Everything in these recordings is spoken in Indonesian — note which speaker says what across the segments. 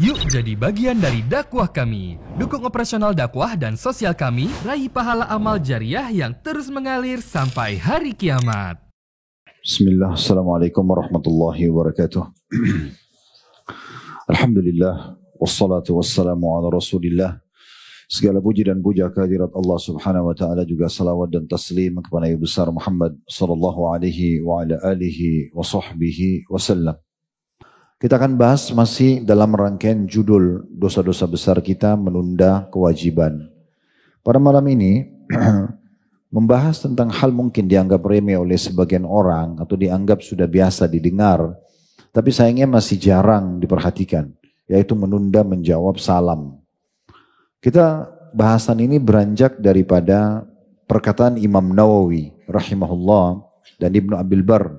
Speaker 1: Yuk jadi bagian dari dakwah kami. Dukung operasional dakwah dan sosial kami, raih pahala amal jariah yang terus mengalir sampai hari kiamat.
Speaker 2: Bismillah, Assalamualaikum warahmatullahi wabarakatuh. Alhamdulillah, wassalatu wassalamu ala rasulillah. Segala puji dan puja kehadirat Allah subhanahu wa ta'ala, juga salawat dan taslim kepada Nabi besar Muhammad sallallahu alaihi wa ala alihi wa sahbihi wasallam. Kita akan bahas masih dalam rangkaian judul dosa-dosa besar kita menunda kewajiban. Pada malam ini membahas tentang hal mungkin dianggap remeh oleh sebagian orang atau dianggap sudah biasa didengar, tapi sayangnya masih jarang diperhatikan, yaitu menunda menjawab salam. Kita bahasan ini beranjak daripada perkataan Imam Nawawi rahimahullah dan Ibnu Abdul Barr.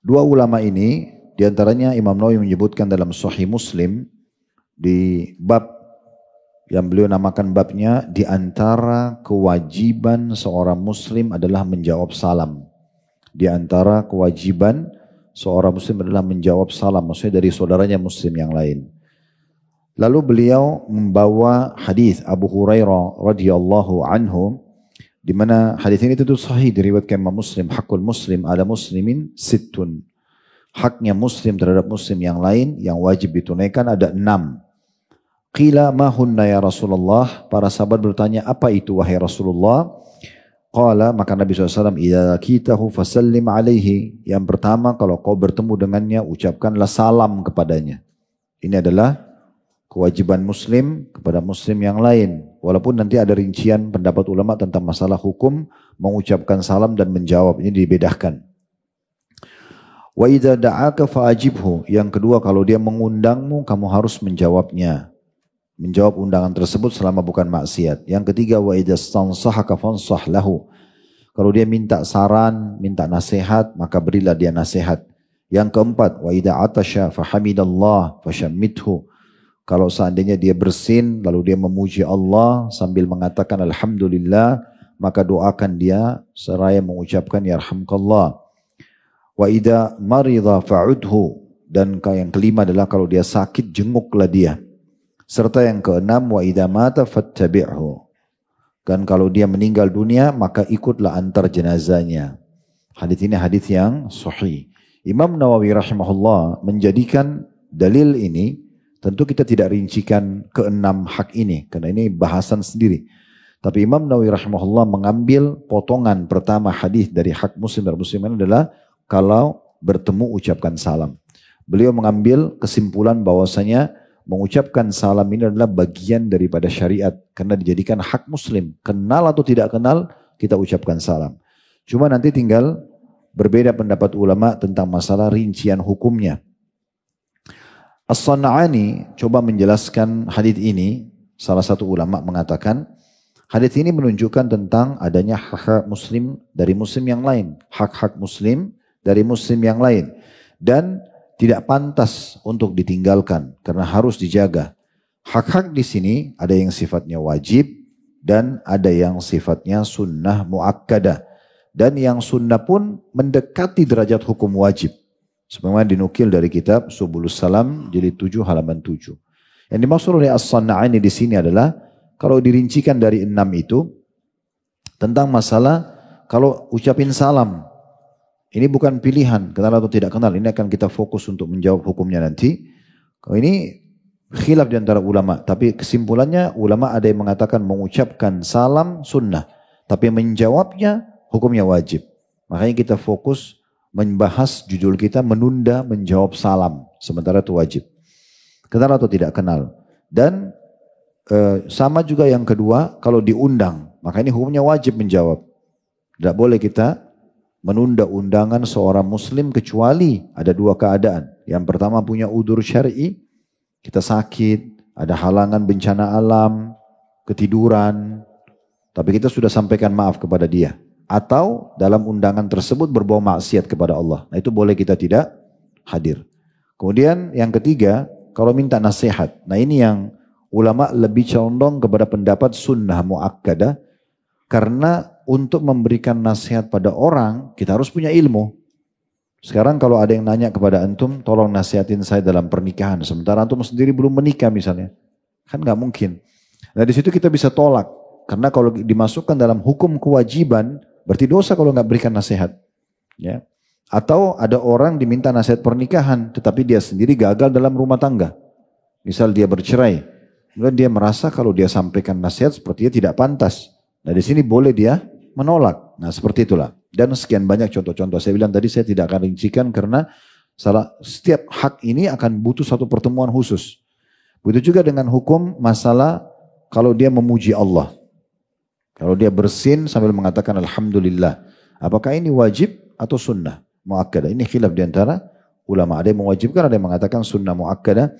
Speaker 2: Dua ulama ini, diantaranya Imam Nawawi menyebutkan dalam Sahih Muslim di bab yang beliau namakan babnya di antara kewajiban seorang muslim adalah menjawab salam. Di antara kewajiban seorang muslim adalah menjawab salam, maksudnya dari saudaranya muslim yang lain. Lalu beliau membawa hadis Abu Hurairah radhiyallahu anhu, di mana hadis ini tentu sahih diriwayatkan Imam Muslim. Hakul muslim ala muslimin sittun. Haknya muslim terhadap muslim yang lain yang wajib ditunaikan ada 6. Qila ma hunna ya Rasulullah. Para sahabat bertanya, apa itu wahai Rasulullah? Qala, maka Nabi SAW, idza laqitahu fasallim alaihi. Yang pertama, kalau kau bertemu dengannya, ucapkanlah salam kepadanya. Ini adalah kewajiban muslim kepada muslim yang lain. Walaupun nanti ada rincian pendapat ulama tentang masalah hukum mengucapkan salam dan menjawab, ini dibedakan. Wa idza da'aka fa'ajibhu. Yang kedua, kalau dia mengundangmu, kamu harus menjawabnya. Menjawab undangan tersebut selama bukan maksiat. Yang ketiga, wa idza stansahaka fansah lahu. Kalau dia minta saran, minta nasihat, maka berilah dia nasihat. Yang keempat, wa idza atasha fahamidallah fashammithu. Kalau seandainya dia bersin lalu dia memuji Allah sambil mengatakan alhamdulillah, maka doakan dia seraya mengucapkan yarhamkallah. Wa idza marida fa'udhu. Dan yang kelima adalah kalau dia sakit, jenguklah dia. Serta yang keenam, wa idza mata fattabi'hu. Dan kalau dia meninggal dunia, maka ikutlah antar jenazahnya. Hadis ini hadis yang sahih. Imam Nawawi rahimahullah menjadikan dalil ini, tentu kita tidak rincikan keenam hak ini, karena ini bahasan sendiri. Tapi Imam Nawawi rahimahullah mengambil potongan pertama hadis dari hak muslim dan muslimin adalah kalau bertemu ucapkan salam. Beliau mengambil kesimpulan bahwasanya mengucapkan salam ini adalah bagian daripada syariat karena dijadikan hak muslim. Kenal atau tidak kenal, kita ucapkan salam. Cuma nanti tinggal berbeda pendapat ulama tentang masalah rincian hukumnya. As-San'ani coba menjelaskan hadis ini. Salah satu ulama mengatakan hadis ini menunjukkan tentang adanya hak-hak muslim dari muslim yang lain. Hak-hak muslim dari muslim yang lain. Dan tidak pantas untuk ditinggalkan karena harus dijaga. Hak-hak di sini ada yang sifatnya wajib dan ada yang sifatnya sunnah muakkadah. Dan yang sunnah pun mendekati derajat hukum wajib. Sebagaimana dinukil dari kitab Subulus Salam jilid 7 halaman 7. Yang dimaksud oleh As-San'ani di sini adalah kalau dirincikan dari 6 itu tentang masalah kalau ucapin salam. Ini bukan pilihan, kenal atau tidak kenal. Ini akan kita fokus untuk menjawab hukumnya nanti. Ini khilaf di antara ulama. Tapi kesimpulannya ulama ada yang mengatakan mengucapkan salam sunnah. Tapi menjawabnya hukumnya wajib. Makanya kita fokus membahas judul kita menunda menjawab salam. Sementara itu wajib. Kenal atau tidak kenal. Dan sama juga yang kedua kalau diundang. Maka ini hukumnya wajib menjawab. Tidak boleh kita menunda undangan seorang muslim kecuali ada dua keadaan. Yang pertama punya udzur syar'i, kita sakit, ada halangan bencana alam, ketiduran, tapi kita sudah sampaikan maaf kepada dia. Atau dalam undangan tersebut berbau maksiat kepada Allah. Nah itu boleh kita tidak hadir. Kemudian yang ketiga, kalau minta nasihat. Nah ini yang ulama lebih condong kepada pendapat sunnah muakkadah. Karena untuk memberikan nasihat pada orang, kita harus punya ilmu. Sekarang kalau ada yang nanya kepada antum, tolong nasihatin saya dalam pernikahan. Sementara antum sendiri belum menikah misalnya. Kan nggak mungkin. Nah di situ kita bisa tolak. Karena kalau dimasukkan dalam hukum kewajiban, berarti dosa kalau nggak berikan nasihat. Ya. Atau ada orang diminta nasihat pernikahan, tetapi dia sendiri gagal dalam rumah tangga. Misal dia bercerai. Kemudian dia merasa kalau dia sampaikan nasihat sepertinya tidak pantas. Nah di sini boleh dia menolak. Nah seperti itulah. Dan sekian banyak contoh-contoh. Saya bilang tadi saya tidak akan rincikan karena setiap hak ini akan butuh satu pertemuan khusus. Begitu juga dengan hukum masalah kalau dia memuji Allah. Kalau dia bersin sambil mengatakan Alhamdulillah. Apakah ini wajib atau sunnah muakkadah? Ini khilaf diantara ulama. Ada yang mewajibkan, ada yang mengatakan sunnah muakkadah.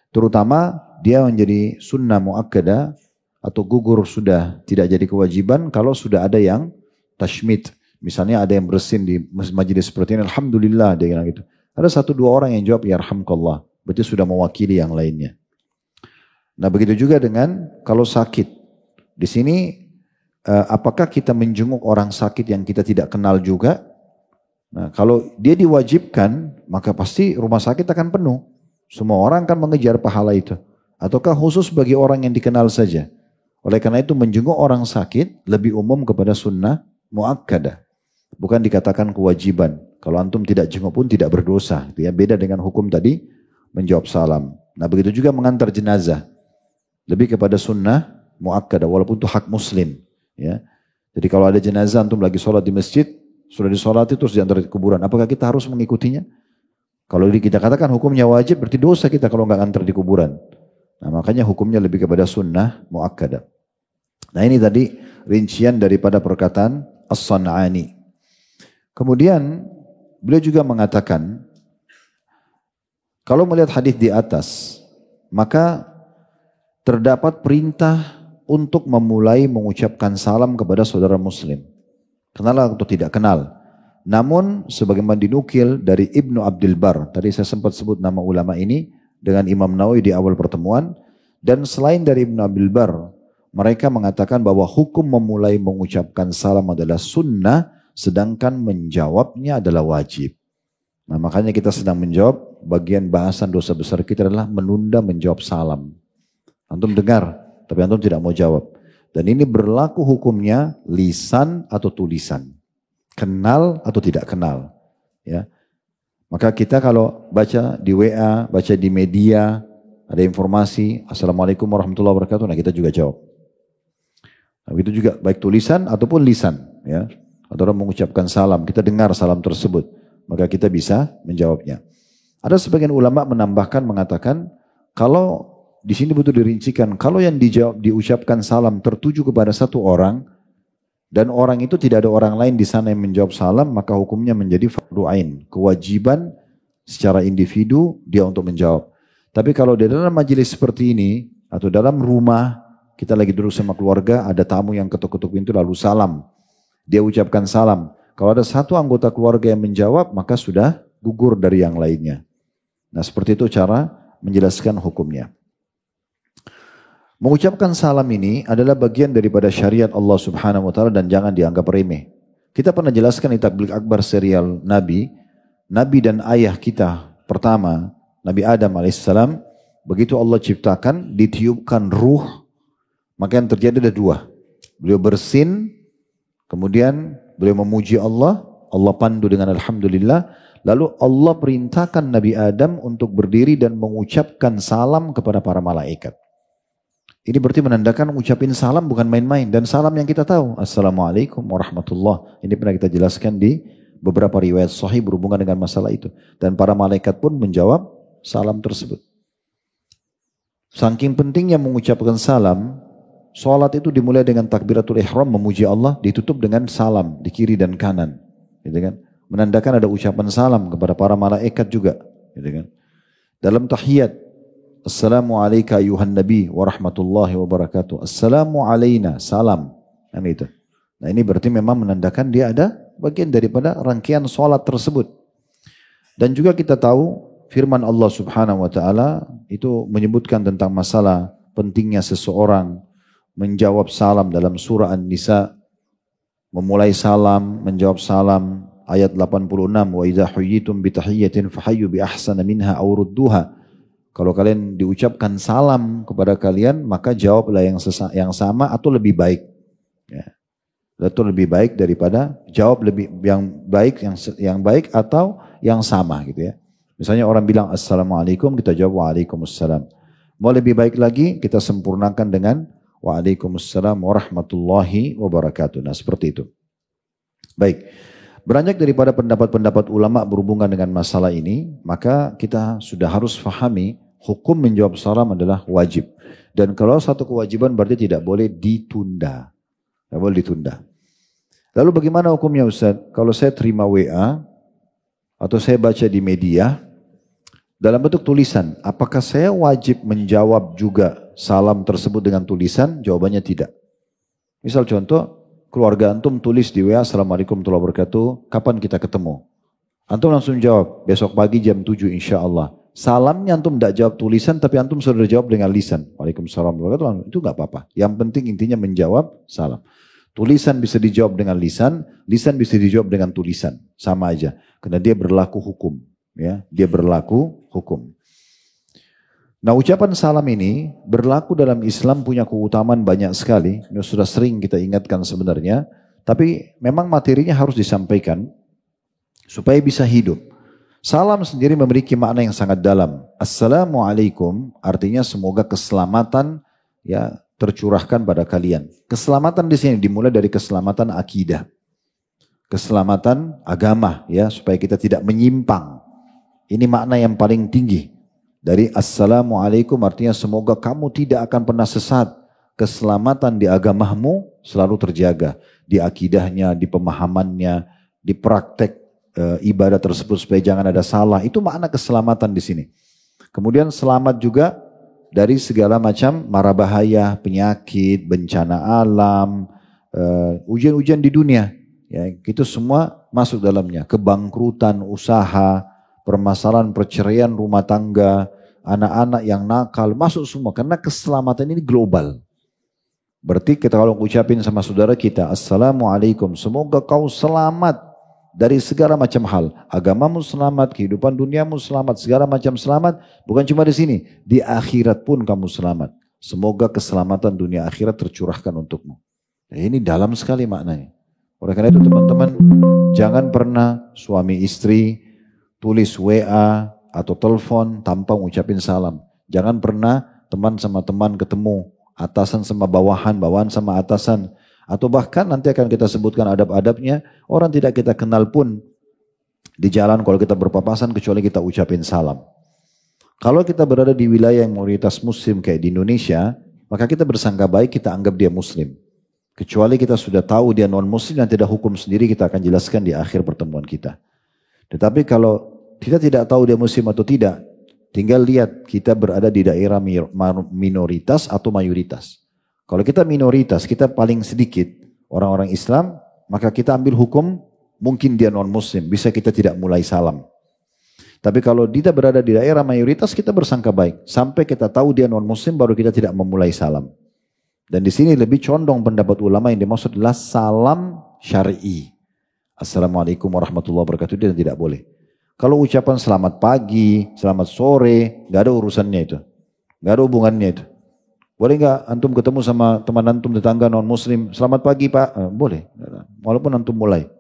Speaker 2: Terutama dia menjadi sunnah muakkadah atau gugur sudah tidak jadi kewajiban kalau sudah ada yang tashmid. Misalnya ada yang bersin di majelis seperti ini, Alhamdulillah dia bilang gitu. Ada satu dua orang yang jawab, yarhamkallah. Berarti sudah mewakili yang lainnya. Nah begitu juga dengan kalau sakit. Di sini apakah kita menjenguk orang sakit yang kita tidak kenal juga? Nah kalau dia diwajibkan, maka pasti rumah sakit akan penuh. Semua orang akan mengejar pahala itu. Ataukah khusus bagi orang yang dikenal saja? Oleh karena itu menjenguk orang sakit lebih umum kepada sunnah muakkadah. Bukan dikatakan kewajiban. Kalau antum tidak jenguk pun tidak berdosa. Ya, beda dengan hukum tadi menjawab salam. Nah begitu juga mengantar jenazah. Lebih kepada sunnah muakkadah walaupun itu hak muslim. Ya. Jadi kalau ada jenazah antum lagi sholat di masjid, sudah disolati terus diantar ke kuburan. Apakah kita harus mengikutinya? Kalau kita katakan hukumnya wajib berarti dosa kita kalau nggak antar di kuburan. Nah makanya hukumnya lebih kepada sunnah muakkadah. Nah ini tadi rincian daripada perkataan As-San'ani. Kemudian beliau juga mengatakan, kalau melihat hadis di atas, maka terdapat perintah untuk memulai mengucapkan salam kepada saudara muslim. Kenal atau tidak kenal. Namun sebagaimana dinukil dari Ibnu Abdul Bar, tadi saya sempat sebut nama ulama ini dengan Imam Nawawi di awal pertemuan, dan selain dari Ibnu Abdul Bar, mereka mengatakan bahwa hukum memulai mengucapkan salam adalah sunnah, sedangkan menjawabnya adalah wajib. Nah makanya kita sedang menjawab, bagian bahasan dosa besar kita adalah menunda menjawab salam. Antum dengar, tapi antum tidak mau jawab. Dan ini berlaku hukumnya lisan atau tulisan. Kenal atau tidak kenal. Ya. Maka kita kalau baca di WA, baca di media, ada informasi, Assalamualaikum warahmatullahi wabarakatuh, nah kita juga jawab. Nah, itu juga baik tulisan ataupun lisan. Ya. Atau orang mengucapkan salam, kita dengar salam tersebut, maka kita bisa menjawabnya. Ada sebagian ulama menambahkan mengatakan, kalau di sini butuh dirincikan, kalau yang dijawab diucapkan salam tertuju kepada satu orang, dan orang itu tidak ada orang lain di sana yang menjawab salam, maka hukumnya menjadi fardu ain, kewajiban secara individu dia untuk menjawab. Tapi kalau di dalam majelis seperti ini, atau dalam rumah, kita lagi duduk sama keluarga, ada tamu yang ketuk-ketuk pintu lalu salam. Dia ucapkan salam. Kalau ada satu anggota keluarga yang menjawab, maka sudah gugur dari yang lainnya. Nah seperti itu cara menjelaskan hukumnya. Mengucapkan salam ini adalah bagian daripada syariat Allah Subhanahu wa taala dan jangan dianggap remeh. Kita pernah jelaskan di Tabligh Akbar serial Nabi dan ayah kita pertama, Nabi Adam alaihissalam, begitu Allah ciptakan, ditiupkan ruh, maka yang terjadi ada dua. Beliau bersin, kemudian beliau memuji Allah, Allah pandu dengan Alhamdulillah, lalu Allah perintahkan Nabi Adam untuk berdiri dan mengucapkan salam kepada para malaikat. Ini berarti menandakan ucapin salam bukan main-main. Dan salam yang kita tahu, Assalamualaikum warahmatullah. Ini pernah kita jelaskan di beberapa riwayat sahih berhubungan dengan masalah itu. Dan para malaikat pun menjawab salam tersebut. Saking pentingnya mengucapkan salam, sholat itu dimulai dengan takbiratul ihram, memuji Allah, ditutup dengan salam di kiri dan kanan. Gitu kan? Menandakan ada ucapan salam kepada para malaikat juga. Gitu kan? Dalam tahiyat, Assalamu alayka ayuhan nabi wa rahmatullahi wa barakatuh. Assalamu alayna, salam. Itu. Nah ini berarti memang menandakan dia ada bagian daripada rangkaian sholat tersebut. Dan juga kita tahu firman Allah Subhanahu wa taala itu menyebutkan tentang masalah pentingnya seseorang menjawab salam dalam surah An-Nisa. Memulai salam, menjawab salam. ayat 86, wa idza huyyitum bi tahiyyatin fahayyu bi ahsana minha aw rudduha. Kalau kalian diucapkan salam kepada kalian, maka jawablah yang sama atau lebih baik. Ya. Atau lebih baik daripada jawab lebih yang baik atau yang sama gitu ya. Misalnya orang bilang assalamualaikum, kita jawab waalaikumsalam. Mau lebih baik lagi, kita sempurnakan dengan waalaikumsalam warahmatullahi wabarakatuh. Nah seperti itu. Baik, beranjak daripada pendapat-pendapat ulama berhubungan dengan masalah ini, maka kita sudah harus fahami hukum menjawab salam adalah wajib. Dan kalau satu kewajiban berarti tidak boleh ditunda. Tidak boleh ditunda. Lalu bagaimana hukumnya Ustaz? Kalau saya terima WA atau saya baca di media dalam bentuk tulisan, apakah saya wajib menjawab juga salam tersebut dengan tulisan? Jawabannya tidak. Misal contoh, keluarga antum tulis di WA, Assalamualaikum warahmatullahi wabarakatuh, kapan kita ketemu? Antum langsung jawab, besok pagi jam 7 insya Allah. Salamnya antum tidak jawab tulisan, tapi antum sudah jawab dengan lisan. Waalaikumsalam warahmatullahi wabarakatuh, itu nggak apa-apa. Yang penting intinya menjawab salam. Tulisan bisa dijawab dengan lisan, lisan bisa dijawab dengan tulisan. Sama aja, karena dia berlaku hukum. Ya, dia berlaku hukum. Nah ucapan salam ini berlaku dalam Islam punya keutamaan banyak sekali. Ini sudah sering kita ingatkan sebenarnya. Tapi memang materinya harus disampaikan supaya bisa hidup. Salam sendiri memiliki makna yang sangat dalam. Assalamualaikum artinya semoga keselamatan ya tercurahkan pada kalian. Keselamatan di sini dimulai dari keselamatan akidah. Keselamatan agama ya supaya kita tidak menyimpang. Ini makna yang paling tinggi. Dari Assalamualaikum artinya semoga kamu tidak akan pernah sesat. Keselamatan di agamamu selalu terjaga. Di akidahnya, di pemahamannya, di praktek ibadah tersebut supaya jangan ada salah. Itu makna keselamatan di sini. Kemudian selamat juga dari segala macam mara bahaya, penyakit, bencana alam, ujian-ujian di dunia. Ya, itu semua masuk dalamnya. Kebangkrutan, usaha, permasalahan perceraian rumah tangga, anak-anak yang nakal, masuk semua. Karena keselamatan ini global. Berarti kita kalau ucapin sama saudara kita, Assalamualaikum, semoga kau selamat dari segala macam hal. Agamamu selamat, kehidupan duniamu selamat, segala macam selamat. Bukan cuma di sini, di akhirat pun kamu selamat. Semoga keselamatan dunia akhirat tercurahkan untukmu. Nah, ini dalam sekali maknanya. Oleh karena itu teman-teman, jangan pernah suami istri tulis WA atau telepon tanpa ngucapin salam. Jangan pernah teman sama teman ketemu, atasan sama bawahan, bawahan sama atasan. Atau bahkan nanti akan kita sebutkan adab-adabnya, orang tidak kita kenal pun di jalan kalau kita berpapasan kecuali kita ucapin salam. Kalau kita berada di wilayah yang mayoritas muslim kayak di Indonesia, maka kita bersangka baik, kita anggap dia muslim. Kecuali kita sudah tahu dia non muslim dan tidak hukum sendiri, kita akan jelaskan di akhir pertemuan kita. Tetapi kalau kita tidak tahu dia muslim atau tidak, tinggal lihat kita berada di daerah minoritas atau mayoritas. Kalau kita minoritas, kita paling sedikit orang-orang Islam, maka kita ambil hukum mungkin dia non-muslim, bisa kita tidak mulai salam. Tapi kalau kita berada di daerah mayoritas, kita bersangka baik. Sampai kita tahu dia non-muslim, baru kita tidak memulai salam. Dan di sini lebih condong pendapat ulama yang dimaksud adalah salam syar'i. Assalamualaikum warahmatullahi wabarakatuh, dia tidak boleh. Kalau ucapan selamat pagi, selamat sore, gak ada urusannya itu. Gak ada hubungannya itu. Boleh nggak antum ketemu sama teman antum tetangga non muslim, selamat pagi Pak? Boleh, walaupun antum mulai.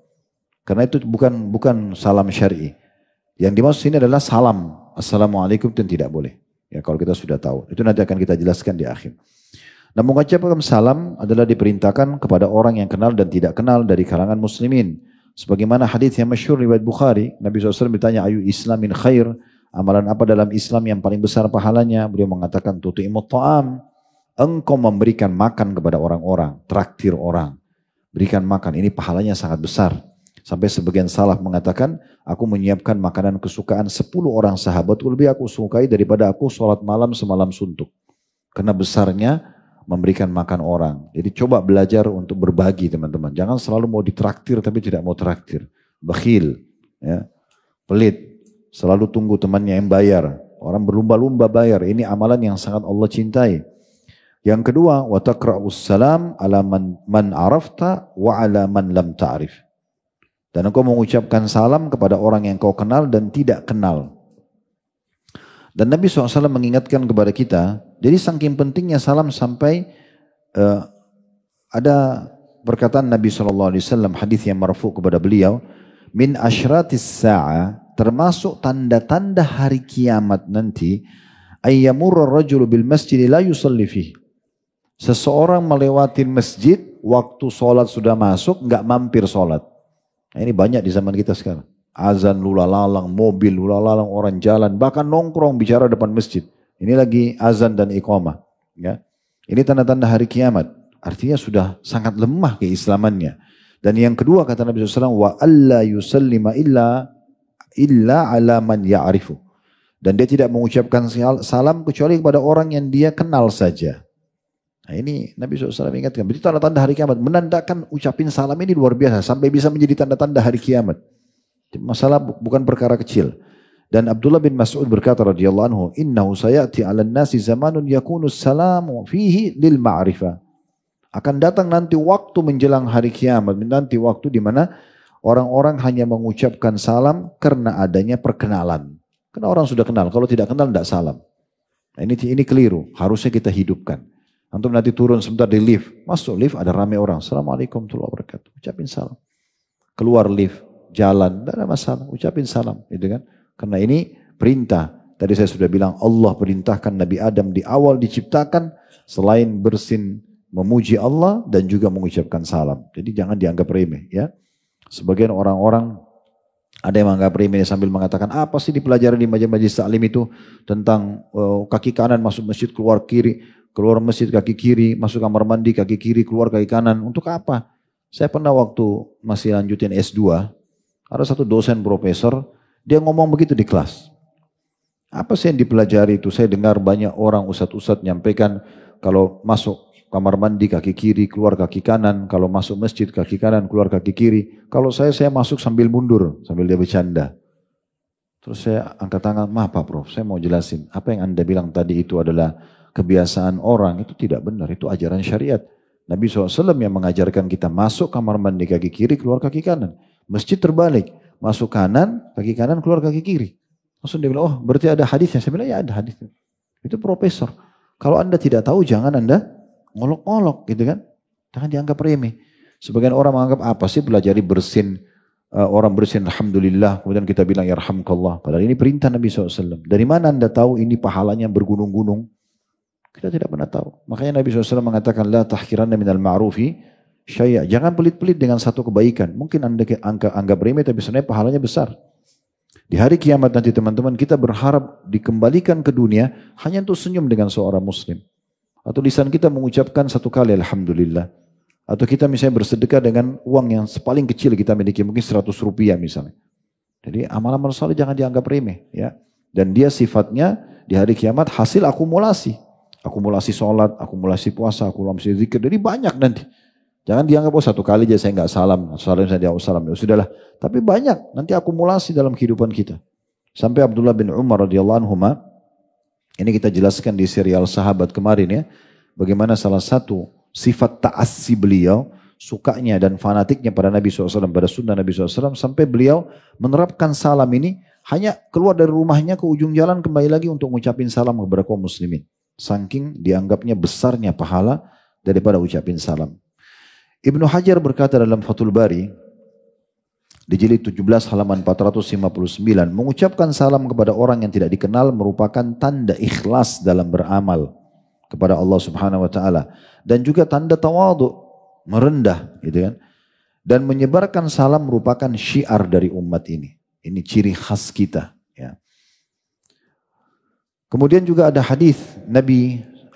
Speaker 2: Karena itu bukan salam syar'i. Yang dimaksud sini adalah salam. Assalamualaikum itu tidak boleh. Ya kalau kita sudah tahu. Itu nanti akan kita jelaskan di akhir. Nah mengucapkan salam adalah diperintahkan kepada orang yang kenal dan tidak kenal dari kalangan muslimin. Sebagaimana hadis yang masyhur riwayat Bukhari, Nabi SAW ditanya, ayu islamin khair, amalan apa dalam Islam yang paling besar pahalanya? Beliau mengatakan, tutu'imut ta'am. Engkau memberikan makan kepada orang-orang, traktir orang, berikan makan, ini pahalanya sangat besar. Sampai sebagian salaf mengatakan, aku menyiapkan makanan kesukaan 10 orang sahabatku, lebih aku sukai daripada aku sholat malam semalam suntuk. Karena besarnya memberikan makan orang. Jadi coba belajar untuk berbagi teman-teman. Jangan selalu mau ditraktir tapi tidak mau traktir. Bakhil, ya, pelit, selalu tunggu temannya yang bayar. Orang berlumba-lumba bayar, ini amalan yang sangat Allah cintai. Yang kedua, wa taqra'us salam ala man arafta wa ala man lam ta'rif. Dan engkau mengucapkan salam kepada orang yang kau kenal dan tidak kenal. Dan Nabi SAW mengingatkan kepada kita, jadi saking pentingnya salam sampai ada perkataan Nabi SAW, hadis yang marfu kepada beliau, min asyratis sa'ah, termasuk tanda-tanda hari kiamat nanti, ayyamurra rajulu bil masjid la yusalli fihi. Seseorang melewati masjid, waktu sholat sudah masuk, nggak mampir sholat. Nah, ini banyak di zaman kita sekarang. Azan lula-lalang, mobil lula-lalang, orang jalan, bahkan nongkrong bicara depan masjid. Ini lagi azan dan iqamah. Ya. Ini tanda-tanda hari kiamat. Artinya sudah sangat lemah keislamannya. Dan yang kedua kata Nabi SAW, wa alla yusallima illa ala man ya'rifu. Dan dia tidak mengucapkan salam kecuali kepada orang yang dia kenal saja. Nah ini Nabi SAW ingatkan. Berarti tanda-tanda hari kiamat. Menandakan ucapin salam ini luar biasa. Sampai bisa menjadi tanda-tanda hari kiamat. Masalah bukan perkara kecil. Dan Abdullah bin Mas'ud berkata radhiyallahu anhu, innahu sayati 'alan nasi zamanun yakunu salamu fihi lil ma'rifah. Akan datang nanti waktu menjelang hari kiamat, nanti waktu di mana orang-orang hanya mengucapkan salam karena adanya perkenalan. Karena orang sudah kenal, kalau tidak kenal tidak salam. Nah, ini keliru, harusnya kita hidupkan. Antum nanti turun sebentar di lift, masuk lift ada ramai orang, assalamualaikum warahmatullahi wabarakatuh, ucapin salam. Keluar lift, jalan, tidak ada masalah, ucapin salam, gitu kan? Karena ini perintah. Tadi saya sudah bilang Allah perintahkan Nabi Adam di awal diciptakan selain bersin memuji Allah dan juga mengucapkan salam. Jadi jangan dianggap remeh, ya. Sebagian orang-orang ada yang menganggap remeh sambil mengatakan apa sih dipelajari di majelis taklim itu tentang kaki kanan masuk masjid keluar kiri, keluar masjid kaki kiri, masuk kamar mandi kaki kiri, keluar kaki kanan. Untuk apa? Saya pernah waktu masih lanjutin S2, ada satu dosen profesor, dia ngomong begitu di kelas. Apa sih yang dipelajari itu? Saya dengar banyak orang ustadz-ustadz nyampaikan kalau masuk kamar mandi kaki kiri, keluar kaki kanan. Kalau masuk masjid kaki kanan, keluar kaki kiri. Kalau saya masuk sambil mundur, sambil dia bercanda. Terus saya angkat tangan, maaf Pak Prof, saya mau jelasin. Apa yang Anda bilang tadi itu adalah kebiasaan orang, itu tidak benar, itu ajaran syariat. Nabi SAW yang mengajarkan kita masuk kamar mandi kaki kiri, keluar kaki kanan. Masjid terbalik, masuk kanan, kaki kanan, keluar kaki kiri. Langsung dia bilang, oh berarti ada hadisnya. Saya bilang, ya ada hadisnya. Itu profesor. Kalau Anda tidak tahu, jangan Anda ngolok-ngolok gitu kan. Jangan dianggap remeh. Sebagian orang menganggap apa sih pelajari bersin. Orang bersin alhamdulillah. Kemudian kita bilang yarhamkallah. Padahal ini perintah Nabi SAW. Dari mana Anda tahu ini pahalanya bergunung-gunung? Kita tidak pernah tahu. Makanya Nabi SAW mengatakan la tahkiranna minal ma'rufi syai'a. Jangan pelit-pelit dengan satu kebaikan. Mungkin Anda anggap remeh tapi sebenarnya pahalanya besar. Di hari kiamat nanti teman-teman kita berharap dikembalikan ke dunia hanya untuk senyum dengan seorang muslim. Atau lisan kita mengucapkan satu kali alhamdulillah. Atau kita misalnya bersedekah dengan uang yang paling kecil kita miliki, mungkin 100 rupiah misalnya. Jadi amal-amal saleh jangan dianggap remeh. Ya. Dan dia sifatnya di hari kiamat hasil akumulasi. Akumulasi sholat, akumulasi puasa, akumulasi zikir. Jadi banyak nanti. Jangan dianggap oh satu kali aja saya nggak salam. Saya dia salam. Ya sudahlah. Tapi banyak nanti akumulasi dalam kehidupan kita. Sampai Abdullah bin Umar radhiyallahu anhu, ini kita jelaskan di serial sahabat kemarin ya. Bagaimana salah satu sifat ta'assi beliau, sukanya dan fanatiknya pada Nabi SAW, pada sunnah Nabi SAW, sampai beliau menerapkan salam ini, hanya keluar dari rumahnya ke ujung jalan kembali lagi untuk mengucapin salam kepada kaum muslimin. Saking dianggapnya besarnya pahala daripada ucapin salam. Ibnu Hajar berkata dalam Fathul Bari, di jilid 17 halaman 459, mengucapkan salam kepada orang yang tidak dikenal merupakan tanda ikhlas dalam beramal kepada Allah Subhanahu wa taala dan juga tanda tawadhu, merendah gitu kan. Dan menyebarkan salam merupakan syiar dari umat ini. Ini ciri khas kita ya. Kemudian juga ada hadis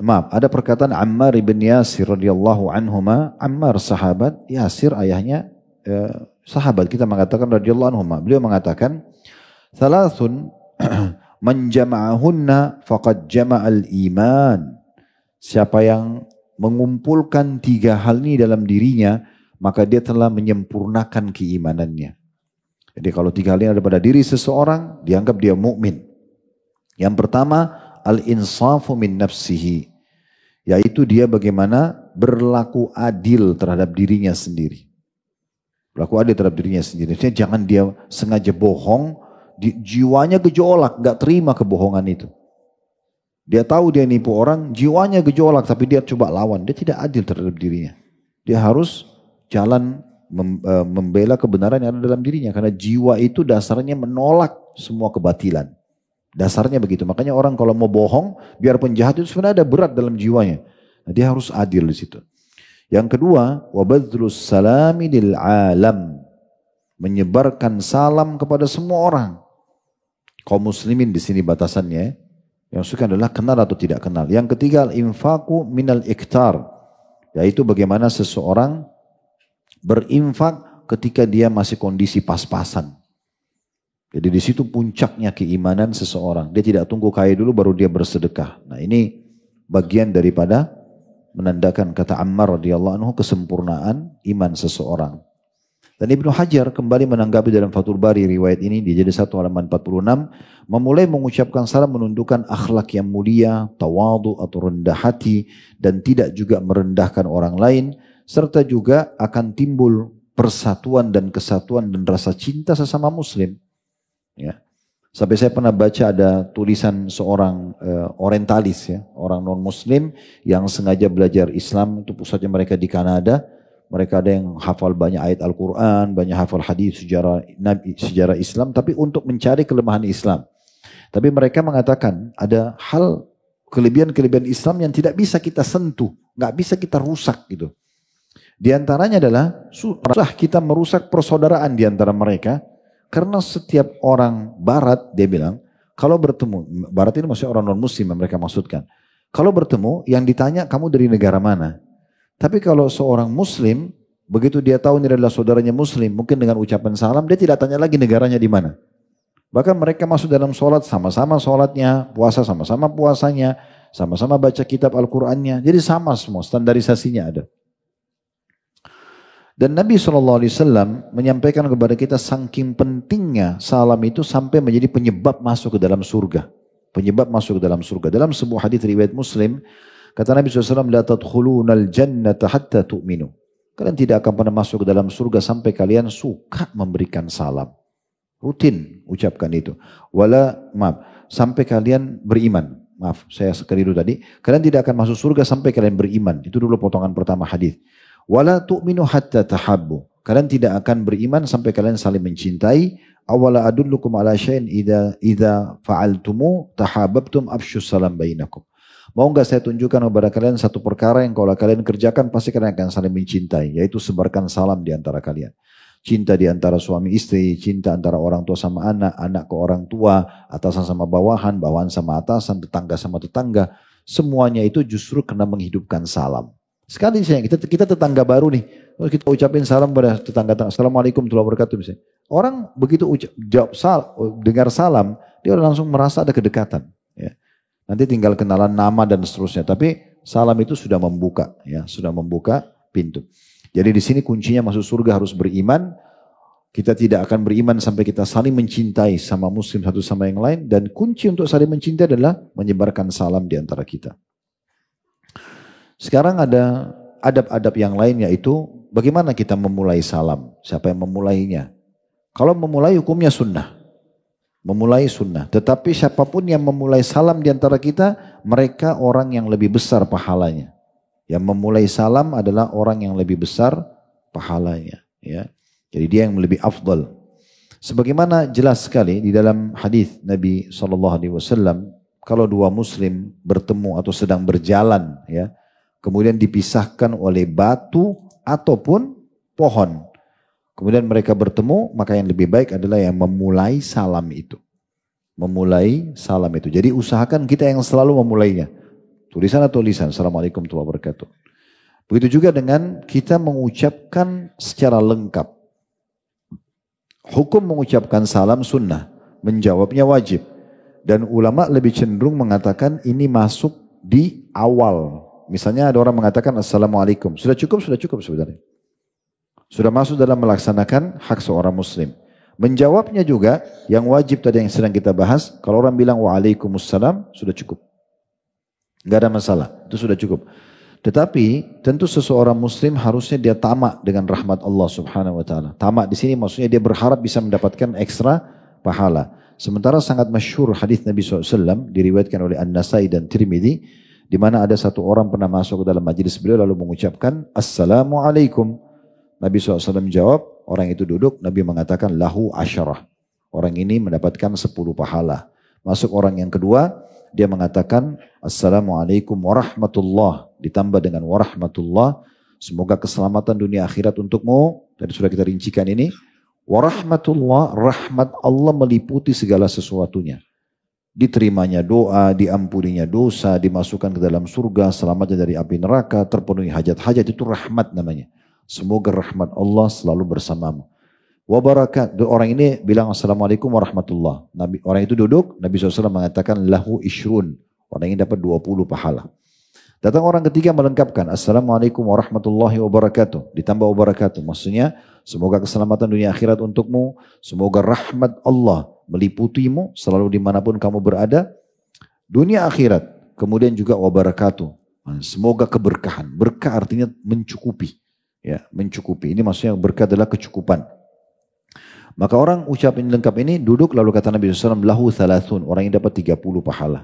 Speaker 2: ada perkataan Ammar bin Yasir radhiyallahu anhuma. Ammar sahabat, Yasir ayahnya sahabat, kita mengatakan radhiyallahu anhuma. Beliau mengatakan, "Thalathun man jama'ahunna faqad jama'al iman." Siapa yang mengumpulkan 3 hal ini dalam dirinya, maka dia telah menyempurnakan keimanannya. Jadi kalau 3 hal ini ada pada diri seseorang, dianggap dia mukmin. Yang pertama, al-insafu min nafsihi, yaitu dia bagaimana berlaku adil terhadap dirinya sendiri. Berlaku adil terhadap dirinya sendiri. Maksudnya jangan dia sengaja bohong, jiwanya gejolak, nggak terima kebohongan itu. Dia tahu dia nipu orang, jiwanya gejolak, tapi dia coba lawan. Dia tidak adil terhadap dirinya. Dia harus jalan membela kebenaran yang ada dalam dirinya. Karena jiwa itu dasarnya menolak semua kebatilan. Dasarnya begitu. Makanya orang kalau mau bohong, biarpun jahat itu sebenarnya ada berat dalam jiwanya. Nah, dia harus adil di situ. Yang kedua, wabadlus salami lil alam. Menyebarkan salam kepada semua orang. Kaum muslimin di sini batasannya. Yang suka adalah kenal atau tidak kenal. Yang ketiga, al-infaku minal iktar. Yaitu bagaimana seseorang berinfak ketika dia masih kondisi pas-pasan. Jadi di situ puncaknya keimanan seseorang. Dia tidak tunggu kaya dulu baru dia bersedekah. Nah ini bagian daripada menandakan kata Ammar radhiyallahu anhu kesempurnaan iman seseorang. Dan Ibnu Hajar kembali menanggapi dalam Fathul Bari riwayat ini di jilid 1 halaman 46. Memulai mengucapkan salam menunjukkan akhlak yang mulia, tawadu atau rendah hati. Dan tidak juga merendahkan orang lain. Serta juga akan timbul persatuan dan kesatuan dan rasa cinta sesama muslim. Ya. Sampai saya pernah baca ada tulisan seorang orientalis ya, orang non muslim yang sengaja belajar Islam, itu pusatnya mereka di Kanada. Mereka ada yang hafal banyak ayat Al-Quran, banyak hafal hadis sejarah Nabi, sejarah Islam, tapi untuk mencari kelemahan Islam. Tapi mereka mengatakan ada hal kelebihan-kelebihan Islam yang tidak bisa kita sentuh, nggak bisa kita rusak gitu. Di antaranya adalah susah kita merusak persaudaraan di antara mereka. Karena setiap orang barat, dia bilang, kalau bertemu, barat ini maksudnya orang non-muslim yang mereka maksudkan. Kalau bertemu, yang ditanya, kamu dari negara mana? Tapi kalau seorang muslim, begitu dia tahu ini adalah saudaranya muslim, mungkin dengan ucapan salam, dia tidak tanya lagi negaranya di mana. Bahkan mereka masuk dalam sholat, sama-sama sholatnya, puasa sama-sama puasanya, sama-sama baca kitab Al-Qurannya. Jadi sama semua, standarisasinya ada. Dan Nabi SAW menyampaikan kepada kita saking pentingnya salam itu sampai menjadi penyebab masuk ke dalam surga. Penyebab masuk ke dalam surga. Dalam sebuah hadis riwayat Muslim, kata Nabi SAW, la tadkhulunal jannata hatta tu'minu. Kalian tidak akan pernah masuk ke dalam surga sampai kalian suka memberikan salam. Rutin ucapkan itu. Sampai kalian beriman. Maaf, saya keliru tadi. Kalian tidak akan masuk surga sampai kalian beriman. Itu dulu potongan pertama hadis. Wala tu'minu hatta tahabbu. Kalian tidak akan beriman sampai kalian saling mencintai. Awala adullukum ala syai'in idza fa'altumu tahabbtum afsyus salam bainakum. Mau enggak saya tunjukkan kepada kalian satu perkara yang kalau kalian kerjakan pasti kalian akan saling mencintai, yaitu sebarkan salam di antara kalian. Cinta di antara suami istri, cinta antara orang tua sama anak, anak ke orang tua, atasan sama bawahan, bawahan sama atasan, tetangga sama tetangga. Semuanya itu justru kena menghidupkan salam. Sekali sayang, kita tetangga baru nih, kita ucapin salam pada tetangga, Assalamualaikum warahmatullahi wabarakatuh misalnya. Orang begitu dengar salam, dia langsung merasa ada kedekatan. Ya. Nanti tinggal kenalan nama dan seterusnya. Tapi salam itu sudah membuka, ya, sudah membuka pintu. Jadi di sini kuncinya masuk surga harus beriman. Kita tidak akan beriman sampai kita saling mencintai sama muslim satu sama yang lain. Dan kunci untuk saling mencintai adalah menyebarkan salam di antara kita. Sekarang ada adab-adab yang lain, yaitu bagaimana kita memulai salam. Siapa yang memulainya? Kalau memulai hukumnya sunnah. Memulai sunnah. Tetapi siapapun yang memulai salam di antara kita, mereka orang yang lebih besar pahalanya. Yang memulai salam adalah orang yang lebih besar pahalanya. Ya. Jadi dia yang lebih afdal. Sebagaimana jelas sekali di dalam hadis Nabi SAW, kalau dua muslim bertemu atau sedang berjalan, ya, kemudian dipisahkan oleh batu ataupun pohon. Kemudian mereka bertemu, maka yang lebih baik adalah yang memulai salam itu. Memulai salam itu. Jadi usahakan kita yang selalu memulainya. Tulisan atau lisan. Assalamualaikum warahmatullahi wabarakatuh. Begitu juga dengan kita mengucapkan secara lengkap. Hukum mengucapkan salam sunnah. Menjawabnya wajib. Dan ulama lebih cenderung mengatakan ini masuk di awal. Misalnya ada orang mengatakan Assalamualaikum. Sudah cukup sebenarnya. Sudah masuk dalam melaksanakan hak seorang muslim. Menjawabnya juga yang wajib tadi yang sedang kita bahas. Kalau orang bilang Waalaikumsalam sudah cukup. Gak ada masalah. Itu sudah cukup. Tetapi tentu seseorang muslim harusnya dia tamak dengan rahmat Allah Subhanahu wa taala. Tamak di sini maksudnya dia berharap bisa mendapatkan ekstra pahala. Sementara sangat masyhur hadis Nabi SAW diriwayatkan oleh An-Nasai dan Tirmidzi, di mana ada satu orang pernah masuk ke dalam majelis beliau lalu mengucapkan Assalamualaikum. Nabi SAW menjawab, orang itu duduk, Nabi mengatakan lahu asyarah. Orang ini mendapatkan 10 pahala. Masuk orang yang kedua, dia mengatakan Assalamualaikum warahmatullah. Ditambah dengan warahmatullah. Semoga keselamatan dunia akhirat untukmu. Tadi sudah kita rincikan ini. Warahmatullah, rahmat Allah meliputi segala sesuatunya. Diterimanya doa, diampuninya dosa, dimasukkan ke dalam surga, selamatnya dari api neraka, terpenuhi hajat-hajat, itu rahmat namanya. Semoga rahmat Allah selalu bersamamu. Wabarakat, orang ini bilang Assalamualaikum warahmatullah. Orang itu duduk, Nabi SAW mengatakan lahu ishrun. Orang ini dapat 20 pahala. Datang orang ketiga melengkapkan Assalamualaikum warahmatullahi wabarakatuh. Ditambah wabarakatuh. Maksudnya semoga keselamatan dunia akhirat untukmu. Semoga rahmat Allah meliputimu selalu dimanapun kamu berada. Dunia akhirat. Kemudian juga wabarakatuh. Semoga keberkahan. Berkah artinya mencukupi. Ya, mencukupi. Ini maksudnya berkah adalah kecukupan. Maka orang ucapin lengkap ini duduk lalu kata Nabi SAW lahu thalathun. Orang yang dapat 30 pahala.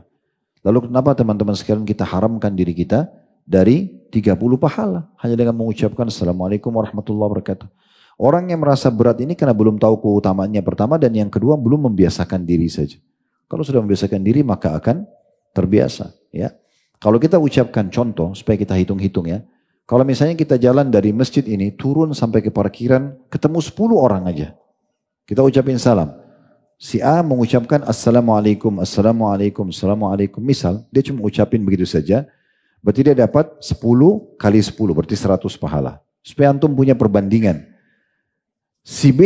Speaker 2: Lalu kenapa teman-teman sekalian kita haramkan diri kita dari 30 pahala. Hanya dengan mengucapkan Assalamualaikum warahmatullahi wabarakatuh. Orang yang merasa berat ini karena belum tahu keutamaannya pertama dan yang kedua belum membiasakan diri saja. Kalau sudah membiasakan diri maka akan terbiasa. Ya. Kalau kita ucapkan contoh supaya kita hitung-hitung ya. Kalau misalnya kita jalan dari masjid ini turun sampai ke parkiran ketemu 10 orang aja. Kita ucapin salam. Si A mengucapkan Assalamualaikum, Assalamualaikum, Assalamualaikum. Misal, dia cuma ucapin begitu saja. Berarti dia dapat 10 kali 10, berarti 100 pahala. Supaya antum punya perbandingan. Si B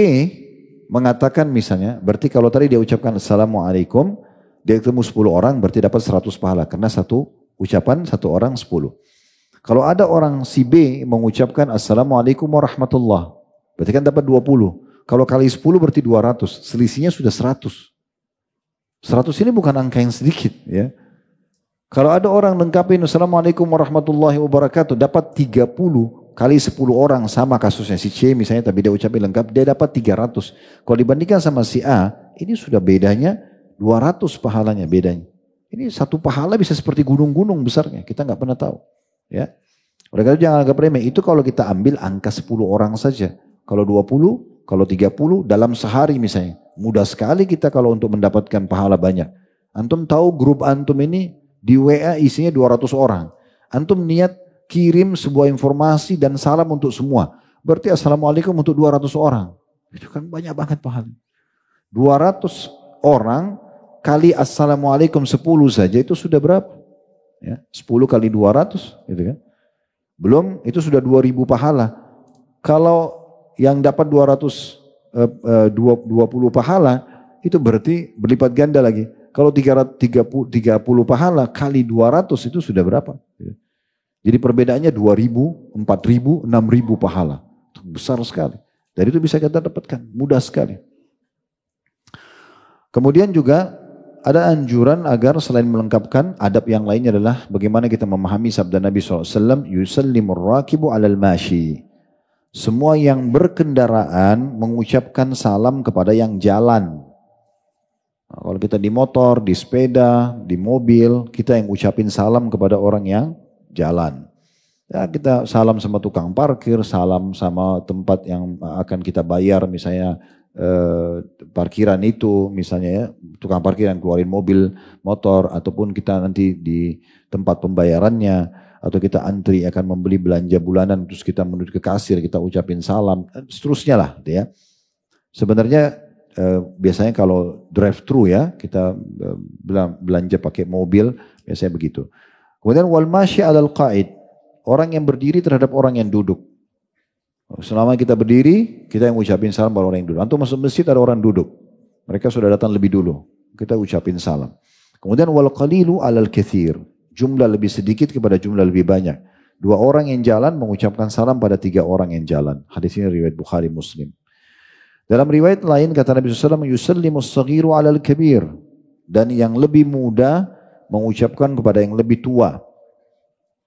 Speaker 2: mengatakan misalnya, berarti kalau tadi dia ucapkan Assalamualaikum, dia ketemu 10 orang, berarti dapat 100 pahala. Karena satu ucapan, satu orang 10. Kalau ada orang si B mengucapkan Assalamualaikum warahmatullah, berarti kan dapat 20. Kalau kali 10 berarti 200, selisihnya sudah 100. 100 ini bukan angka yang sedikit ya. Kalau ada orang lengkapin Assalamualaikum warahmatullahi wabarakatuh, dapat 30 kali 10 orang sama kasusnya. Si C misalnya tapi dia ucapin lengkap, dia dapat 300. Kalau dibandingkan sama si A, ini sudah bedanya 200 pahalanya bedanya. Ini satu pahala bisa seperti gunung-gunung besarnya, kita nggak pernah tahu. Ya. Oleh karena itu jangan anggap remeh, itu kalau kita ambil angka 10 orang saja. Kalau 20, kalau 30 dalam sehari misalnya. Mudah sekali kita kalau untuk mendapatkan pahala banyak. Antum tahu grup antum ini di WA isinya 200 orang. Antum niat kirim sebuah informasi dan salam untuk semua. Berarti Assalamualaikum untuk 200 orang. Itu kan banyak banget pahala. 200 orang kali Assalamualaikum 10 saja itu sudah berapa? Ya, 10 kali 200 gitu kan. Belum itu sudah 2000 pahala. Kalau yang dapat 220 pahala, itu berarti berlipat ganda lagi. Kalau 30 pahala kali 200 itu sudah berapa? Jadi perbedaannya 2000, 4000, 6000 pahala. Besar sekali. Dari itu bisa kita dapatkan, mudah sekali. Kemudian juga ada anjuran agar selain melengkapkan, adab yang lainnya adalah bagaimana kita memahami sabda Nabi SAW, yusallimur rakibu alal mashi. Semua yang berkendaraan mengucapkan salam kepada yang jalan. Nah, kalau kita di motor, di sepeda, di mobil, kita yang ucapin salam kepada orang yang jalan. Ya, kita salam sama tukang parkir, salam sama tempat yang akan kita bayar, misalnya parkiran itu, misalnya ya, tukang parkir yang keluarin mobil, motor, ataupun kita nanti di tempat pembayarannya. Atau kita antri akan membeli belanja bulanan, terus kita menuju ke kasir, kita ucapin salam, seterusnya lah. Ya. Sebenarnya biasanya kalau drive thru ya, kita belanja pakai mobil, biasanya begitu. Kemudian wal masyi alal qaid, orang yang berdiri terhadap orang yang duduk. Selama kita berdiri, kita yang ucapin salam pada orang yang duduk. Antum masuk masjid ada orang duduk, mereka sudah datang lebih dulu, kita ucapin salam. Kemudian wal qalilu alal katsir. Jumlah lebih sedikit kepada jumlah lebih banyak. 2 orang yang jalan mengucapkan salam pada 3 orang yang jalan. Hadis ini riwayat Bukhari Muslim. Dalam riwayat lain kata Nabi SAW, yusallimus saghiru alal kabir. Dan yang lebih muda mengucapkan kepada yang lebih tua.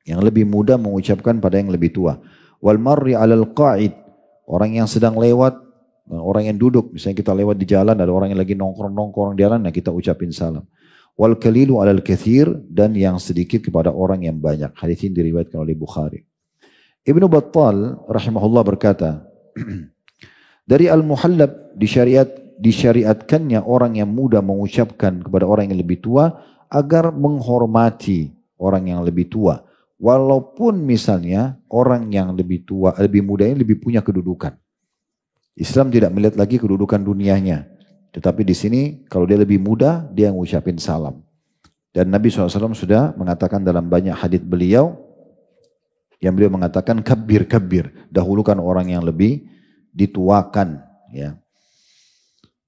Speaker 2: Yang lebih muda mengucapkan pada yang lebih tua. Wal marri 'alal qa'id, orang yang sedang lewat, orang yang duduk, misalnya kita lewat di jalan ada orang yang lagi nongkrong-nongkrong di jalan, nah kita ucapin salam. Wal qalilu 'alal katsir, dan yang sedikit kepada orang yang banyak. Hadis ini diriwayatkan oleh Bukhari. Ibnu Battal rahimahullah berkata, dari Al-Muhallab disyariatkannya orang yang muda mengucapkan kepada orang yang lebih tua agar menghormati orang yang lebih tua. Walaupun misalnya orang yang lebih tua, lebih muda ini lebih punya kedudukan. Islam tidak melihat lagi kedudukan dunianya. Tetapi di sini kalau dia lebih muda, dia ngucapin salam. Dan Nabi SAW sudah mengatakan dalam banyak hadis beliau, yang beliau mengatakan kabir, dahulukan orang yang lebih dituakan. Ya.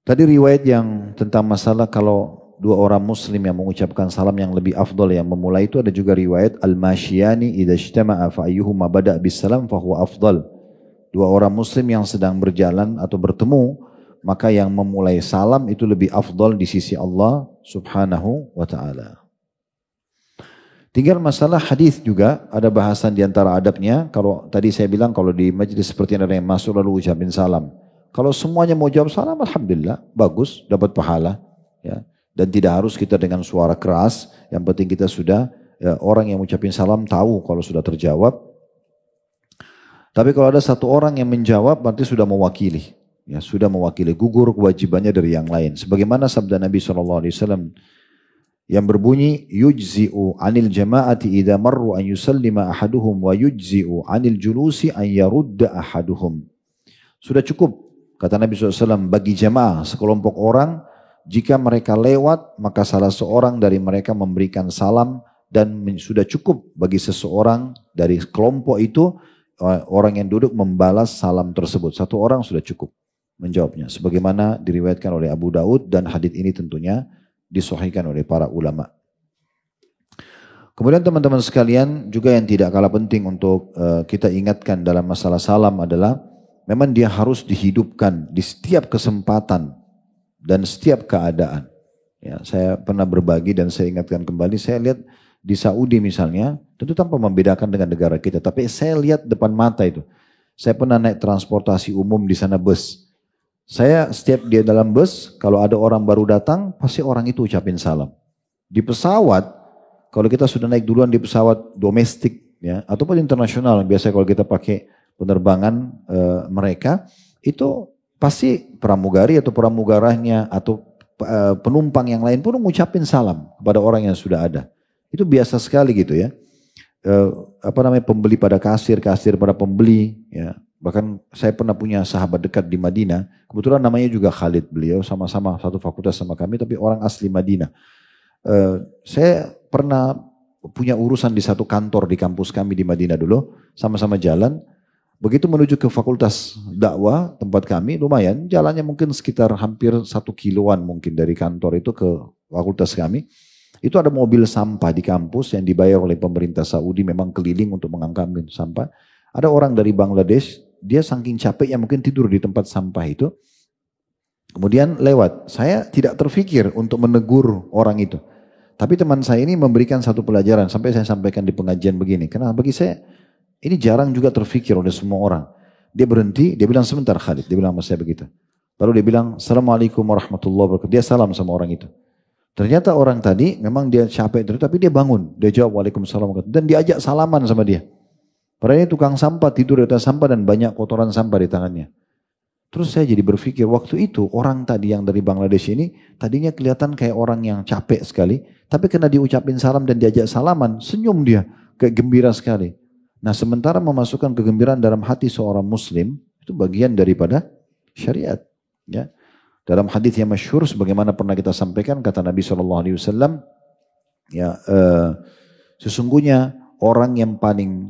Speaker 2: Tadi riwayat yang tentang masalah kalau dua orang muslim yang mengucapkan salam yang lebih afdal yang memulai itu, ada juga riwayat al-masyiyani idza ijtama'a fa ayyuhuma bada' bis salam fa huwa afdal. Dua orang muslim yang sedang berjalan atau bertemu, maka yang memulai salam itu lebih afdal di sisi Allah Subhanahu wa taala. Tinggal masalah hadis juga ada bahasan di antara adabnya. Kalau tadi saya bilang kalau di majlis seperti ini ada yang masuk lalu ucapin salam. Kalau semuanya mau jawab salam, alhamdulillah, bagus, dapat pahala. Ya. Dan tidak harus kita dengan suara keras. Yang penting kita sudah, ya, orang yang ucapin salam tahu kalau sudah terjawab. Tapi kalau ada satu orang yang menjawab, berarti sudah mewakili. Ya, sudah mewakili, gugur kewajibannya dari yang lain. Sebagaimana sabda Nabi SAW yang berbunyi, yujzi'u anil jama'ati idha marru an yusallima ahaduhum wa yujzi'u anil julusi an yarudda ahaduhum. Sudah cukup, kata Nabi SAW, bagi jamaah sekelompok orang, jika mereka lewat, maka salah seorang dari mereka memberikan salam, dan sudah cukup bagi seseorang dari kelompok itu, orang yang duduk membalas salam tersebut. Satu orang sudah cukup menjawabnya. Sebagaimana diriwayatkan oleh Abu Daud, dan hadits ini tentunya disahihkan oleh para ulama. Kemudian teman-teman sekalian, juga yang tidak kalah penting untuk kita ingatkan dalam masalah salam adalah memang dia harus dihidupkan di setiap kesempatan dan setiap keadaan. Ya, saya pernah berbagi dan saya ingatkan kembali, saya lihat di Saudi misalnya, tentu tanpa membedakan dengan negara kita, tapi saya lihat depan mata itu. Saya pernah naik transportasi umum di sana, bus. Saya setiap dia dalam bus, kalau ada orang baru datang, pasti orang itu ucapin salam. Di pesawat, kalau kita sudah naik duluan di pesawat domestik, ya, ataupun internasional, biasanya kalau kita pakai penerbangan mereka, itu pasti pramugari atau pramugaranya atau penumpang yang lain pun mengucapin salam kepada orang yang sudah ada. Itu biasa sekali gitu ya. Pembeli pada kasir, kasir pada pembeli, ya. Bahkan saya pernah punya sahabat dekat di Madinah, kebetulan namanya juga Khalid, beliau sama-sama satu fakultas sama kami, tapi orang asli Madinah. Saya pernah punya urusan di satu kantor di kampus kami di Madinah dulu, sama-sama jalan. Begitu menuju ke fakultas dakwah tempat kami, lumayan, jalannya mungkin sekitar hampir 1 kiloan mungkin dari kantor itu ke fakultas kami. Itu ada mobil sampah di kampus yang dibayar oleh pemerintah Saudi, memang keliling untuk mengangkat sampah. Ada orang dari Bangladesh, dia saking capeknya mungkin tidur di tempat sampah itu. Kemudian lewat, saya tidak terfikir untuk menegur orang itu. Tapi teman saya ini memberikan satu pelajaran, sampai saya sampaikan di pengajian begini. Karena bagi saya, ini jarang juga terfikir oleh semua orang. Dia berhenti, dia bilang sebentar Khalid, dia bilang sama saya begitu. Lalu dia bilang, Assalamualaikum warahmatullahi wabarakatuh. Dia salam sama orang itu. Ternyata orang tadi memang dia capek terus, tapi dia bangun. Dia jawab Waalaikumsalam dan diajak salaman sama dia. Padahal ini tukang sampah, tidur di atas sampah dan banyak kotoran sampah di tangannya. Terus saya jadi berpikir waktu itu orang tadi yang dari Bangladesh ini tadinya kelihatan kayak orang yang capek sekali. Tapi karena diucapin salam dan diajak salaman, senyum dia, kayak gembira sekali. Nah sementara memasukkan kegembiraan dalam hati seorang muslim, itu bagian daripada syariat. Ya. Dalam hadis yang masyhur sebagaimana pernah kita sampaikan, kata Nabi SAW, ya, sesungguhnya orang yang paling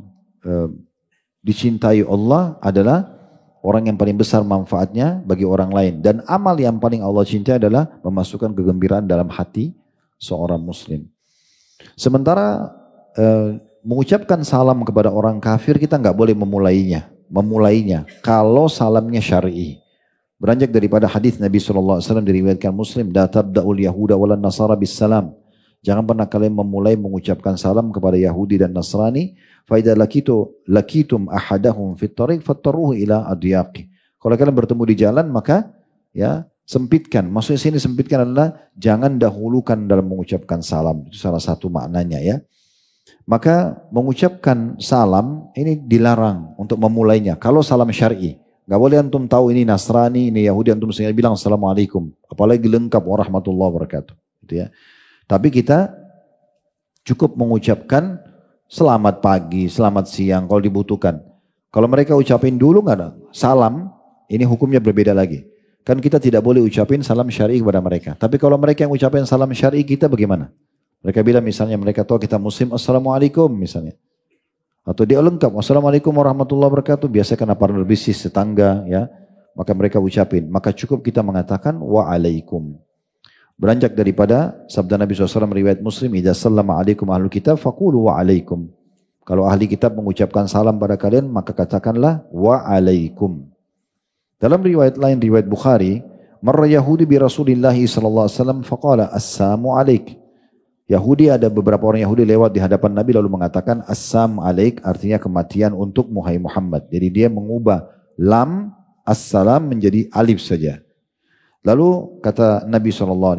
Speaker 2: dicintai Allah adalah orang yang paling besar manfaatnya bagi orang lain. Dan amal yang paling Allah cintai adalah memasukkan kegembiraan dalam hati seorang muslim. Sementara mengucapkan salam kepada orang kafir kita nggak boleh memulainya kalau salamnya syar'i. Beranjak daripada hadis Nabi SAW diriwayatkan Muslim, la tabda'ul yahuda wala nasara bis salam. Jangan pernah kalian memulai mengucapkan salam kepada Yahudi dan Nasrani. Fa idza lakitum ahadahum fit tariq fattaruhu ila adyaqi. Kalau kalian bertemu di jalan maka ya sempitkan. Maksudnya sini sempitkan adalah jangan dahulukan dalam mengucapkan salam. Itu salah satu maknanya ya. Maka mengucapkan salam ini dilarang untuk memulainya. Kalau salam syar'i, nggak boleh antum tahu ini Nasrani, ini Yahudi, antum sehingga bilang assalamualaikum. Apalagi lengkap warahmatullahi wabarakatuh. Gitu ya. Tapi kita cukup mengucapkan selamat pagi, selamat siang kalau dibutuhkan. Kalau mereka ucapin dulu nggak ada salam, ini hukumnya berbeda lagi. Kan kita tidak boleh ucapin salam syar'i kepada mereka. Tapi kalau mereka yang ucapin salam syar'i kita bagaimana? Mereka bilang misalnya mereka tahu kita muslim, assalamualaikum misalnya. Atau dia lengkap, assalamualaikum warahmatullahi wabarakatuh. Biasa karena partner bisnis, tetangga ya. Maka mereka ucapin. Maka cukup kita mengatakan wa'alaikum. Beranjak daripada sabda Nabi SAW riwayat Muslim, idza sallama alaikum ahlul kitab faqulu wa alaikum. Kalau ahli kitab mengucapkan salam pada kalian maka katakanlah wa alaikum. Dalam riwayat lain riwayat Bukhari, marra Yahudi bi Rasulillah sallallahu alaihi wasallam faqala assalamu alaik. Yahudi, ada beberapa orang Yahudi lewat di hadapan Nabi lalu mengatakan assalamu alaik, artinya kematian untukmu hai Muhammad. Jadi dia mengubah lam assalam menjadi alif saja. Lalu kata Nabi SAW,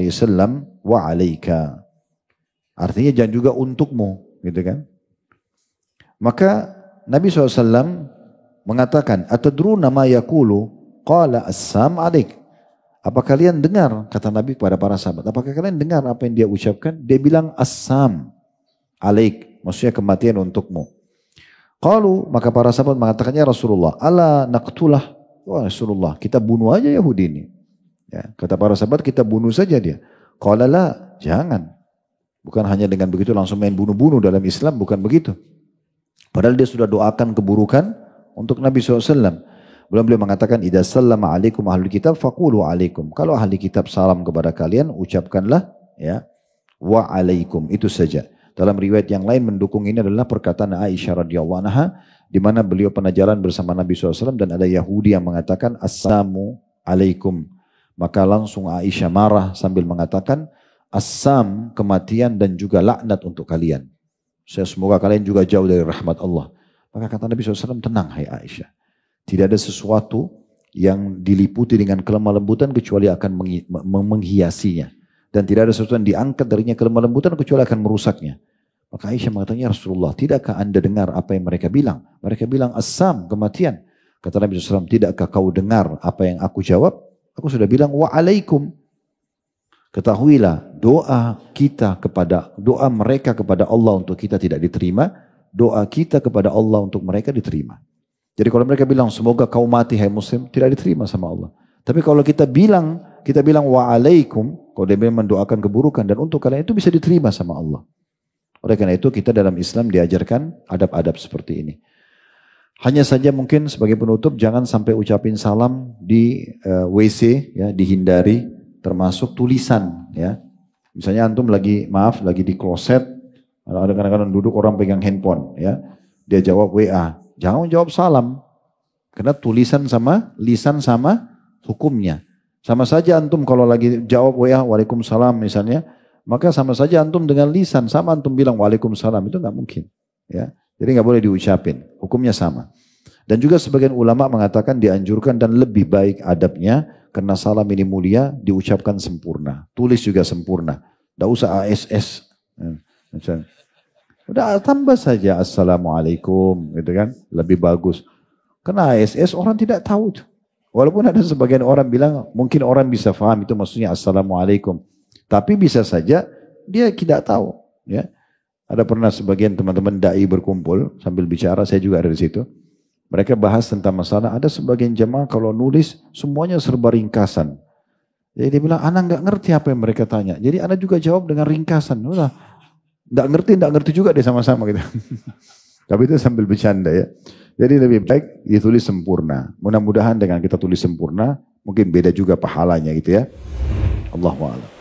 Speaker 2: wa alaika. Artinya jangan juga untukmu. Gitu kan. Maka Nabi SAW mengatakan, atadruna ma yaqulu, qala assam alaik. Apa kalian dengar, kata Nabi kepada para sahabat, apakah kalian dengar apa yang dia ucapkan? Dia bilang assam alaik. Maksudnya kematian untukmu. Qalu, maka para sahabat mengatakannya Rasulullah, ala naqtulah. Wah Rasulullah, kita bunuh aja Yahudi ini. Ya, kata para sahabat kita bunuh saja dia. Qala la, jangan. Bukan hanya dengan begitu langsung main bunuh-bunuh dalam Islam, bukan begitu. Padahal dia sudah doakan keburukan untuk Nabi SAW. Belum beliau mengatakan, idza sallama alaikum ahlul kitab faqulu alaikum. Kalau ahli kitab salam kepada kalian, ucapkanlah ya wa alaikum. Itu saja. Dalam riwayat yang lain mendukung ini adalah perkataan Aisyah radhiyallahu anha, di mana beliau pernah jalan bersama Nabi SAW dan ada Yahudi yang mengatakan assalamu alaikum. Maka langsung Aisyah marah sambil mengatakan, assam kematian dan juga laknat untuk kalian. Semoga kalian juga jauh dari rahmat Allah. Maka kata Nabi SAW, tenang hai Aisyah. Tidak ada sesuatu yang diliputi dengan kelemah lembutan kecuali akan menghiasinya. Dan tidak ada sesuatu yang diangkat darinya kelemah lembutan kecuali akan merusaknya. Maka Aisyah mengatakan, ya Rasulullah, tidakkah anda dengar apa yang mereka bilang? Mereka bilang assam kematian. Kata Nabi SAW, tidakkah kau dengar apa yang aku jawab? Aku sudah bilang wa'alaikum. Ketahuilah doa mereka kepada Allah untuk kita tidak diterima. Doa kita kepada Allah untuk mereka diterima. Jadi kalau mereka bilang semoga kau mati hai muslim, tidak diterima sama Allah. Tapi kalau kita bilang wa'alaikum, kalau dia mendoakan keburukan dan untuk kalian itu bisa diterima sama Allah. Oleh karena itu kita dalam Islam diajarkan adab-adab seperti ini. Hanya saja mungkin sebagai penutup jangan sampai ucapin salam di WC ya, dihindari, termasuk tulisan ya. Misalnya antum lagi di kloset, ada kadang-kadang duduk orang pegang handphone ya. Dia jawab WA, jangan jawab salam. Karena tulisan sama lisan sama hukumnya. Sama saja antum kalau lagi jawab WA waalaikumsalam misalnya, maka sama saja antum dengan lisan sama antum bilang waalaikumsalam, itu nggak mungkin ya. Jadi nggak boleh diucapin, hukumnya sama. Dan juga sebagian ulama mengatakan dianjurkan dan lebih baik adabnya karena salam ini mulia diucapkan sempurna, tulis juga sempurna. Nggak usah ASS. Udah tambah saja assalamualaikum, gitu kan, lebih bagus. Karena ASS orang tidak tahu itu. Walaupun ada sebagian orang bilang mungkin orang bisa paham itu maksudnya assalamualaikum, tapi bisa saja dia tidak tahu, ya. Ada pernah sebagian teman-teman dai berkumpul sambil bicara, saya juga ada di situ. Mereka bahas tentang masalah, ada sebagian jemaah kalau nulis semuanya serba ringkasan. Jadi dia bilang, anak nggak ngerti apa yang mereka tanya. Jadi anak juga jawab dengan ringkasan. Udah, nggak ngerti juga deh sama-sama gitu. Tapi itu sambil bercanda ya. Jadi lebih baik ditulis sempurna. Mudah-mudahan dengan kita tulis sempurna, mungkin beda juga pahalanya gitu ya. Allahu a'lam.